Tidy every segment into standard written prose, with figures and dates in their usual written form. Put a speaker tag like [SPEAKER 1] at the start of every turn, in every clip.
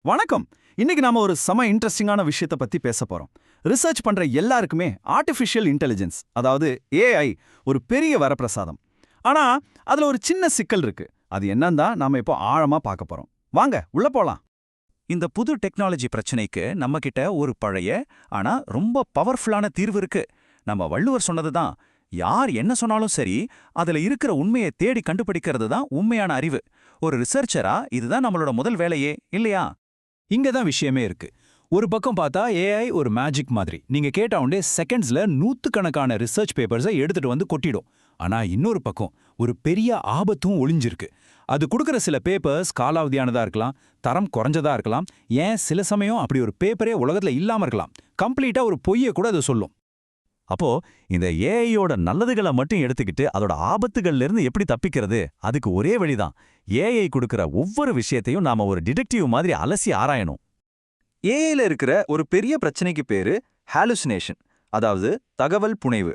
[SPEAKER 1] வணக்கம். இன்னைக்கு நாம ஒரு இன்ட்ரெஸ்டிங்கான விஷயத்தை பத்தி பேச போறோம். ரிசர்ச் பண்ற எல்லாருக்குமே ஆர்டிஃபிஷியல் இன்டெலிஜென்ஸ், அதாவது ஏஐ, ஒரு பெரிய வரப்பிரசாதம். ஆனா அதுல ஒரு சின்ன சிக்கல் இருக்கு. அது என்னன்னு தான் நாம இப்போ ஆழமா பார்க்க போறோம். வாங்க உள்ள போலாம்.
[SPEAKER 2] இந்த புது டெக்னாலஜி பிரச்சனைக்கு நம்ம கிட்ட ஒரு பழைய ஆனா ரொம்ப பவர்ஃபுல்லான தீர்வு இருக்கு. நம்ம வள்ளுவர் சொன்னதுதான், யார் என்ன சொன்னாலும் சரி, அதுல இருக்கிற உண்மையை தேடி கண்டுபிடிக்கிறது தான் உண்மையான அறிவு. ஒரு ரிசர்ச்சரா இதுதான் நம்மளோட முதல் வேலையே, இல்லையா?
[SPEAKER 3] இங்க தான் விஷயமே இருக்கு. ஒரு பக்கம் பார்த்தா ஏஐ ஒரு மேஜிக் மாதிரி. நீங்க கேட்ட உடனே செகண்ட்ஸ்ல நூத்துக்கணக்கான ரிசர்ச் பேப்பர்ஸை எடுத்துட்டு வந்து கொட்டிடும். ஆனா இன்னொரு பக்கம் ஒரு பெரிய ஆபத்தும் ஒளிஞ்சிருக்கு. அது கொடுக்குற சில பேப்பர்ஸ் காலாவதியானதா இருக்கலாம், தரம் குறைஞ்சதா இருக்கலாம், ஏன் சில சமயம் அப்படி ஒரு பேப்பரே உலகத்துல இல்லாம இருக்கலாம். கம்ப்ளீட்டா ஒரு பொய்யை கூட அது சொல்லும்.
[SPEAKER 2] அப்போ இந்த ஏஐயோட நல்லதுகளை மட்டும் எடுத்துக்கிட்டு அதோட ஆபத்துகள்ல இருந்து எப்படி தப்பிக்கிறது? அதுக்கு ஒரே வழிதான், ஏஐ கொடுக்கிற ஒவ்வொரு விஷயத்தையும் நாம ஒரு டிடெக்டிவ் மாதிரி அலசி ஆராயணும்.
[SPEAKER 4] ஏஐல இருக்கிற ஒரு பெரிய பிரச்சனைக்கு பேரு ஹாலுசினேஷன், அதாவது தகவல் புனைவு.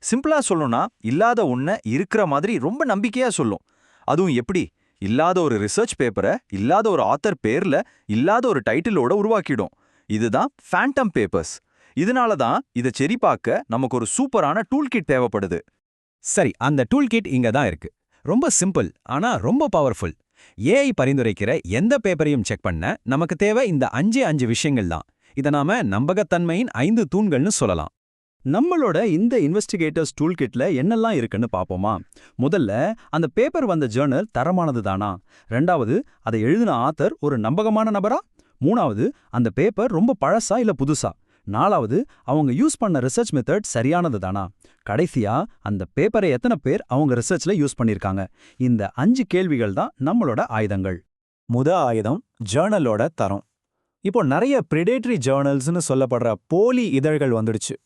[SPEAKER 4] சிம்பிளா சொல்லணும்னா, இல்லாத ஒன்ன இருக்கிற மாதிரி ரொம்ப நம்பிக்கையா சொல்லும். அதுவும் எப்படி? இல்லாத ஒரு ரிசர்ச் பேப்பரை இல்லாத ஒரு ஆத்தர் பேர்ல இல்லாத ஒரு டைட்டிலோட உருவாக்கிடும். இதுதான் ஃபேண்டம் பேப்பர்ஸ். இதனால தான் இதை செரிபார்க்க நமக்கு ஒரு சூப்பரான டூல் கிட் தேவைப்படுது.
[SPEAKER 3] சரி, அந்த டூல் கிட் இங்க தான் இருக்கு. ரொம்ப சிம்பிள், ஆனா ரொம்ப பவர்ஃபுல். ஏஐ பரிந்துரைக்கிற எந்த பேப்பரையும் செக் பண்ண நமக்கு தேவை இந்த 5 விஷயங்கள் தான். இதை நாம நம்பகத்தன்மையின் 5 தூண்கள்னு சொல்லலாம். நம்மளோட இந்த இன்வெஸ்டிகேட்டர்ஸ் டூல் கிட்ல என்னெல்லாம் இருக்குன்னு பாப்போமா? முதல்ல, அந்த பேப்பர் வந்த ஜேர்னல் தரமானது தானா? ரெண்டாவது, அதை எழுதின ஆத்தர் ஒரு நம்பகமான நபரா? மூணாவது, அந்த பேப்பர் ரொம்ப பழசா இல்ல புதுசா? நாலாவது, அவங்க யூஸ் பண்ண ரிசர்ச் மெத்தட் சரியானது தானா? கடைசியா, அந்த பேப்பரை எத்தனை பேர் அவங்க ரிசர்ச்ல யூஸ் பண்ணிருக்காங்க? இந்த 5 கேள்விகள் தான் நம்மளோட ஆயுதங்கள்.
[SPEAKER 5] ஆயுதம் ஜேர்னலோட தரம். இப்போ நிறைய பிரிடேட்டரி ஜேர்னல்ஸ்னு சொல்லப்படுற போலி இதழ்கள் வந்துடுச்சு.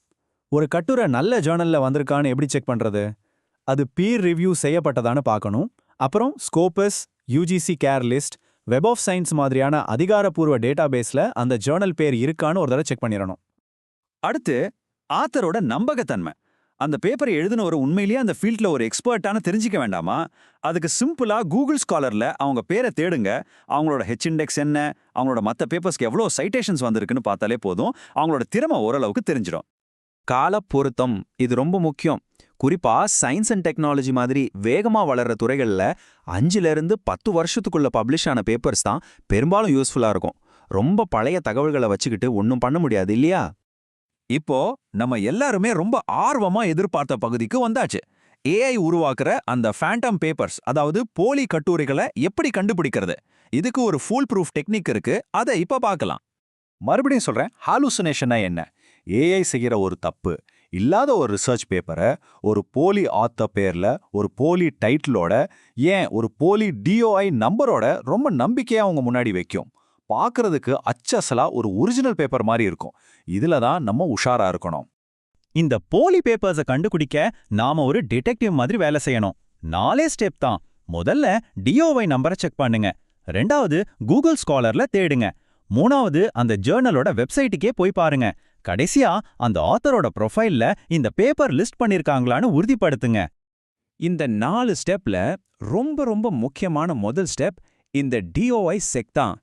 [SPEAKER 5] ஒரு கட்டுரை நல்ல ஜேர்னல்ல வந்திருக்கான்னு எப்படி செக் பண்றது? அது பீர் ரிவ்யூ செய்யப்பட்டதான்னு பார்க்கணும். அப்புறம் Scopus, UGC care list, web of science மாதிரியான அதிகாரப்பூர்வ டேட்டாபேஸ்ல அந்த ஜேர்னல் பேர் இருக்கான்னு ஒரு தடவை செக் பண்ணிடணும்.
[SPEAKER 1] அடுத்து, ஆத்தரோட நம்பகத்தன்மை. அந்த பேப்பரை எழுதினவர் உண்மையிலேயே அந்த ஃபீல்ட்ல ஒரு எக்ஸ்பர்ட்டான தெரிஞ்சிக்க வேண்டாமா? அதுக்கு சிம்பிளா கூகுள் ஸ்காலர்ல அவங்க பேரை தேடுங்க. அவங்களோட ஹெச் இண்டெக்ஸ் என்ன, அவங்களோட மற்ற பேப்பர்ஸ்க்கு எவ்வளோ சைட்டேஷன்ஸ் வந்திருக்குன்னு பார்த்தாலே போதும், அவங்களோட திறமை ஓரளவுக்கு தெரிஞ்சிடும்.
[SPEAKER 4] கால பொருத்தம் இது ரொம்ப முக்கியம். குறிப்பா சயின்ஸ் அண்ட் டெக்னாலஜி மாதிரி வேகமா வளர்ற துறைகள்ல 5ல இருந்து 10 வருஷத்துக்குள்ள பப்ளிஷ் ஆன பேப்பர்ஸ் தான் பெரும்பாலும் யூஸ்ஃபுல்லா இருக்கும். ரொம்ப பழைய தகவல்களை வச்சுக்கிட்டு ஒன்றும் பண்ண முடியாது, இல்லையா?
[SPEAKER 1] இப்போ நம்ம எல்லாருமே ரொம்ப ஆர்வமா எதிர்பார்த்த பகுதிக்கு வந்தாச்சு. ஏஐ உருவாக்குற அந்த ஃபேண்டம் பேப்பர்ஸ், அதாவது போலி கட்டுரைகளை எப்படி கண்டுபிடிக்கிறது? இதுக்கு ஒரு ஃபுல் ப்ரூஃப் டெக்னிக் இருக்கு. அதை இப்ப பார்க்கலாம்.
[SPEAKER 5] மறுபடியும் சொல்றேன், ஹாலுசினேஷனா என்ன? ஏஐ செய்கிற ஒரு தப்பு, இல்லாத ஒரு ரிசர்ச் பேப்பரை ஒரு போலி ஆத்தர் பேர்ல ஒரு போலி டைட்டிலோட, ஏன் ஒரு போலி டிஓஐ நம்பரோட ரொம்ப நம்பிக்கையா அவங்க முன்னாடி வைக்கும். பார்க்கறதுக்கு அச்சசலா ஒரு ஒரிஜினல் பேப்பர் மாதிரி இருக்கும். இதுல தான் நம்ம உஷாரா இருக்கணும்.
[SPEAKER 3] இந்த போலி பேப்பர்ஸை கண்டுபிடிக்க நாம ஒரு டிடெக்டிவ் மாதிரி வேலை செய்யணும். 4 ஸ்டெப் தான். முதல்ல டிஓஐ நம்பரை செக் பண்ணுங்க. ரெண்டாவது, கூகுள் ஸ்காலர்ல தேடுங்க. மூணாவது, அந்த ஜேர்னலோட வெப்சைட்டுக்கே போய் பாருங்க. கடைசியா, அந்த ஆத்தரோட ப்ரொஃபைல்ல இந்த பேப்பர் லிஸ்ட் பண்ணிருக்காங்களான்னு உறுதிப்படுத்துங்க.
[SPEAKER 5] இந்த 4 ஸ்டெப்ல ரொம்ப ரொம்ப முக்கியமான முதல் ஸ்டெப் இந்த டிஓஐ செக் தான்.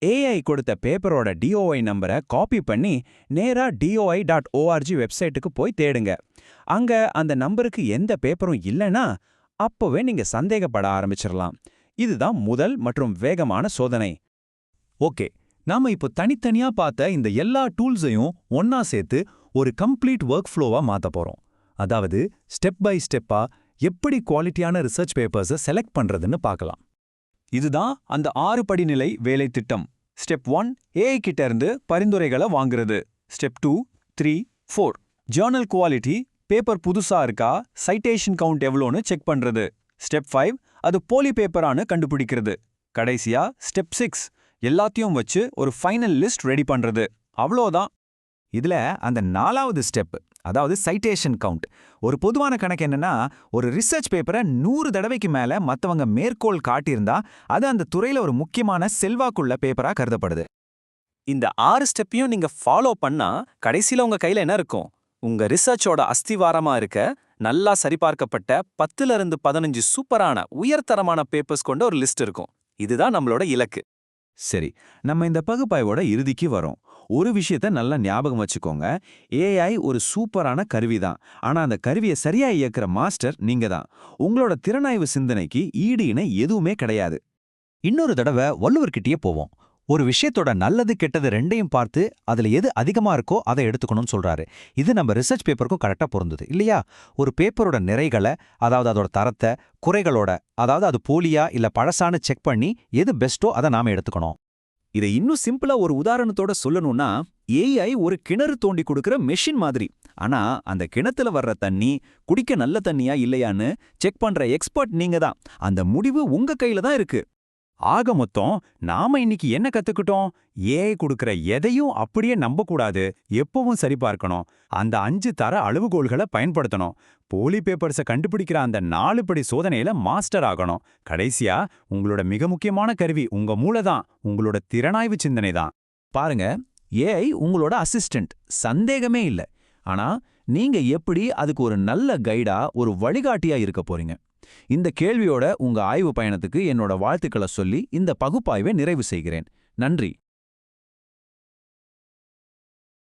[SPEAKER 5] ஏஐ கொடுத்த பேப்பரோட டிஓஐ நம்பரை காப்பி பண்ணி நேரா DOI.org வெப்சைட்டுக்கு போய் தேடுங்க. அங்க அந்த நம்பருக்கு எந்த பேப்பரும் இல்லைன்னா அப்பவே நீங்க சந்தேகப்பட ஆரம்பிச்சிடலாம். இதுதான் முதல் மற்றும் வேகமான சோதனை.
[SPEAKER 3] ஓகே, நாம இப்போ தனித்தனியா பார்த்த இந்த எல்லா டூல்ஸையும் ஒன்னா சேர்த்து ஒரு கம்ப்ளீட் ஒர்க் ஃப்ளோவா மாத்த போறோம். அதாவது ஸ்டெப் பை ஸ்டெப்பா எப்படி குவாலிட்டியான ரிசர்ச் பேப்பர்ஸை செலக்ட் பண்றதுன்னு பார்க்கலாம்.
[SPEAKER 5] இதுதான் அந்த 6 படிநிலை வேலை திட்டம். ஸ்டெப் 1, ஏஐ கிட்ட இருந்து பரிந்துரைகளை வாங்குறது. ஸ்டெப் 2, 3, 4, ஜேர்னல் குவாலிட்டி, பேப்பர் புதுசா இருக்கா, சைட்டேஷன் கவுண்ட் எவ்வளோன்னு செக் பண்றது. ஸ்டெப் 5, அது போலி பேப்பரானு கண்டுபிடிக்கிறது. கடைசியா ஸ்டெப் 6, எல்லாத்தையும் வச்சு ஒரு ஃபைனல் லிஸ்ட் ரெடி பண்றது. அவ்வளோதான்.
[SPEAKER 4] இதுல அந்த 4வது ஸ்டெப், அதாவது சைட்டேஷன் கவுண்ட். ஒரு பொதுவான கணக்கு என்னன்னா, ஒரு ரிசர்ச் பேப்பரை 100 தடவைக்கு மேல மத்தவங்க மேற்கோள் காட்டியிருந்தா அது அந்த துறையில ஒரு முக்கியமான செல்வாக்குள்ள பேப்பரா கருதப்படுது.
[SPEAKER 6] இந்த 6 ஸ்டெப்பையும் நீங்க ஃபாலோ பண்ணா கடைசியில உங்க கையில என்ன இருக்கும்? உங்க ரிசர்ச்சோட அஸ்திவாரமா இருக்க நல்லா சரிபார்க்கப்பட்ட 10ல இருந்து 15 சூப்பரான உயர்தரமான பேப்பர்ஸ் கொண்ட ஒரு லிஸ்ட் இருக்கும். இதுதான் நம்மளோட இலக்கு.
[SPEAKER 1] சரி, நம்ம இந்த பகுப்பாய்வோட இறுதிக்கு வரோம். ஒரு விஷயத்த நல்லா ஞாபகம் வச்சுக்கோங்க. ஏஐ ஒரு சூப்பரான கருவி தான். ஆனா அந்த கருவியை சரியா இயக்குற மாஸ்டர் நீங்க தான். உங்களோட திறனாய்வு சிந்தனைக்கு ஈடு இணை எதுவுமே கிடையாது.
[SPEAKER 3] இன்னொரு தடவை வள்ளுவர்கிட்டயே போவோம். ஒரு விஷயத்தோட நல்லது கெட்டது ரெண்டையும் பார்த்து அதுல எது அதிகமா இருக்கோ அதை எடுத்துக்கணும்னு சொல்றாரு. இது நம்ம ரிசர்ச் பேப்பருக்கும் கரெக்டா பொருந்தது இல்லையா? ஒரு பேப்பரோட நிறைகளை, அதாவது அதோட தரத்தை, குறைகளோட, அதாவது அது போலியா இல்ல பழசான்னு செக் பண்ணி எது பெஸ்ட்டோ அதை நாம எடுத்துக்கணும்.
[SPEAKER 1] இதை இன்னும் சிம்பிளா ஒரு உதாரணத்தோட சொல்லணும்னா, ஏஐ ஒரு கிணறு தோண்டி கொடுக்கிற மெஷின் மாதிரி. ஆனா அந்த கிணத்துல வர்ற தண்ணி குடிக்க நல்ல தண்ணியா இல்லையான்னு செக் பண்ற எக்ஸ்பர்ட் நீங்க தான். அந்த முடிவு உங்க கையில தான் இருக்கு.
[SPEAKER 2] ஆக மொத்தம் நாம இன்னைக்கு என்ன கத்துக்கிட்டோம்? ஏஐ கொடுக்கிற எதையும் அப்படியே நம்பக்கூடாது, எப்பவும் சரிபார்க்கணும். அந்த 5 தர அளவுகோல்களை பயன்படுத்தணும். போலி பேப்பர்ஸை கண்டுபிடிக்கிற அந்த 4 படி சோதனையில மாஸ்டர் ஆகணும். கடைசியா உங்களோட மிக முக்கியமான கருவி உங்க மூளை தான், உங்களோட திறனாய்வு சிந்தனை தான்.
[SPEAKER 1] பாருங்க, ஏஐ உங்களோட அசிஸ்டன்ட், சந்தேகமே இல்ல. ஆனா நீங்க எப்படி அதுக்கு ஒரு நல்ல கைடா, ஒரு வழிகாட்டியா இருக்க போறீங்க? இந்த கேள்வியோட உங்க ஆய்வு பயணத்துக்கு என்னோட வாழ்த்துக்களை சொல்லி இந்த பகுப்பாய்வை நிறைவு செய்கிறேன். நன்றி.